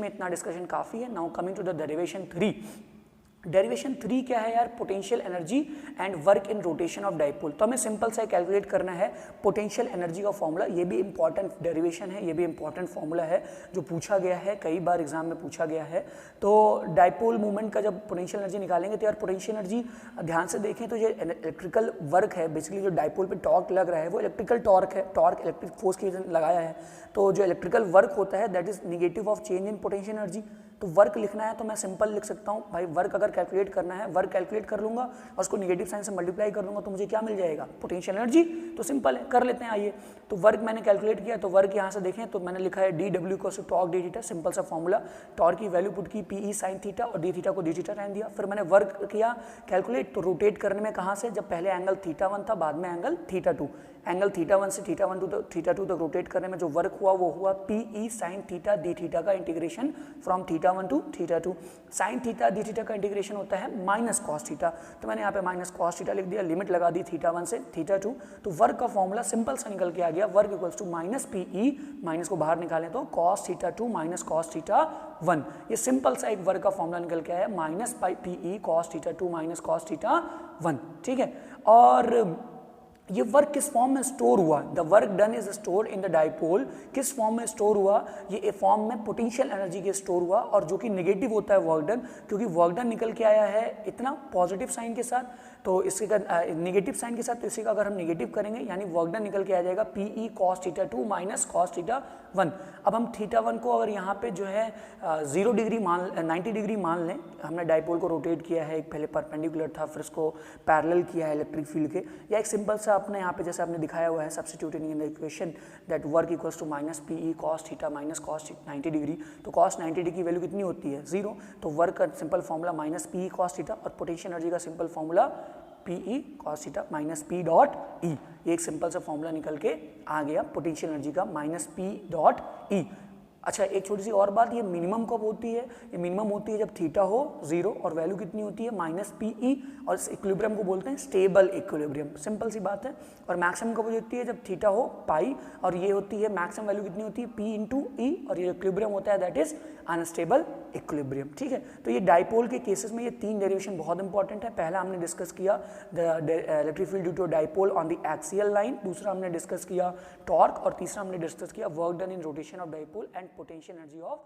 में इतना डिस्कशन काफ़ी है। Now coming to the derivation 3। Derivation 3 क्या है यार? Potential energy and work in rotation of dipole. तो हमें सिंपल सा कैलकुलेट करना है पोटेंशियल एनर्जी का फॉर्मूला। ये भी इंपॉर्टेंट डेरिवेशन है, ये भी इंपॉर्टेंट फॉर्मूला है जो पूछा गया है, कई बार एग्जाम में पूछा गया है। तो डाइपोल मूवमेंट का जब पोटेंशियल एनर्जी निकालेंगे तो यार पोटेंशियल एनर्जी ध्यान से देखें तो ये इलेक्ट्रिकल वर्क है, बेसिकली जो डाइपोल पे टॉर्क लग रहा है वो इलेक्ट्रिकल टॉर्क है, टॉर्क इलेक्ट्रिक फोर्स की वजह से लगाया है। तो जो इलेक्ट्रिकल वर्क होता है that is negative of change in potential energy. तो वर्क लिखना है तो मैं सिंपल लिख सकता हूँ भाई, वर्क अगर कैलकुलेट करना है, वर्क कैलकुलेट कर लूंगा और उसको निगेटिव साइन से मल्टीप्लाई कर दूंगा तो मुझे क्या मिल जाएगा? Potential energy. तो सिंपल है, कर लेते हैं आइए। तो वर्क मैंने कैलकुलेट किया, तो वर्क यहाँ से देखें तो मैंने लिखा है डी डब्ल्यू को टॉर्क डी थीटा, सिंपल सा फॉर्मूला। टॉर्क की वैल्यू पुट की पी ई साइन थीटा और डी थीटा को डी थीटा टाइम दिया। फिर मैंने वर्क किया कैलकुलेट, तो रोटेट करने में कहाँ से? जब पहले एंगल थीटा 1 था, बाद में एंगल थीटा 2, एंगल थीटा 1 से थीटा 1 टू थीटा 2 तक रोटेट करने में जो वर्क हुआ वो हुआ P E sine theta d theta का integration from theta 1 to theta 2। Sine theta d theta का इंटीग्रेशन होता है माइनस कॉस थीटा, तो मैंने यहाँ पे माइनस कॉस थीटा लिख दिया, लिमिट लगा दी थीटा 1 से थीटा 2। तो वर्क का फॉर्मूला सिंपल सा निकल के आ गया, work equals to minus P E, minus को बाहर निकालें तो cos theta 2 minus cos theta 1। ये सिंपल सा एक वर्क का फॉर्मूला निकल के आया, minus P E cos theta 2 minus cos theta 1। ठीक है, और ये वर्क किस फॉर्म में स्टोर हुआ? The work done is store in the dipole. किस फॉर्म में स्टोर हुआ? ये फॉर्म में पोटेंशियल एनर्जी के स्टोर हुआ, और जो कि नेगेटिव होता है वर्क डन, क्योंकि वर्क डन निकल के आया है इतना पॉजिटिव साइन के साथ, तो इसके का नेगेटिव साइन के साथ, तो इसी का अगर हम नेगेटिव करेंगे यानी वर्क डन निकल के आ जाएगा P E cos theta 2 minus cos theta 1। अब हम थीटा 1 को अगर यहाँ पे जो है 0 डिग्री 90 डिग्री मान लें, हमने डाइपोल को रोटेट किया है, एक पहले परपेंडिकुलर था फिर इसको पैरेलल किया है इलेक्ट्रिक फील्ड के, या एक सिंपल सा अपने यहाँ पे जैसे आपने दिखाया हुआ है substituting in the equation that work equals to minus P E cos theta minus cos 90 degree. तो कॉस 90 डिग्री की वैल्यू कितनी होती है? 0। तो वर्क का simple formula minus P E cos theta, और पोटेंशियल एनर्जी का simple formula P E cos theta minus P dot E. ये एक सिंपल सा फॉर्मूला निकल के आ गया पोटेंशियल एनर्जी का, माइनस पी डॉट ई। अच्छा, एक छोटी सी और बात, ये मिनिमम कब होती है? ये मिनिमम होती है जब थीटा हो 0 और वैल्यू कितनी होती है? माइनस पी ई, और इस इक्विलिब्रियम को बोलते हैं स्टेबल इक्विलिब्रियम, सिंपल सी बात है। और मैक्सिमम कब होती है? जब थीटा हो पाई, और ये होती है मैक्सिमम वैल्यू कितनी होती है? पी इंटू ई, और ये इक्विलिब्रियम होता है दैट इज अनस्टेबल इक्विलिब्रियम। ठीक है, तो ये डाइपोल के केसेस में ये 3 डेरिवेशन बहुत इंपॉर्टेंट है। पहला हमने डिस्कस किया the electric field due to dipole on the axial line, दूसरा हमने डिस्कस किया टॉर्क, और तीसरा हमने डिस्कस किया work done in rotation of dipole and potential energy of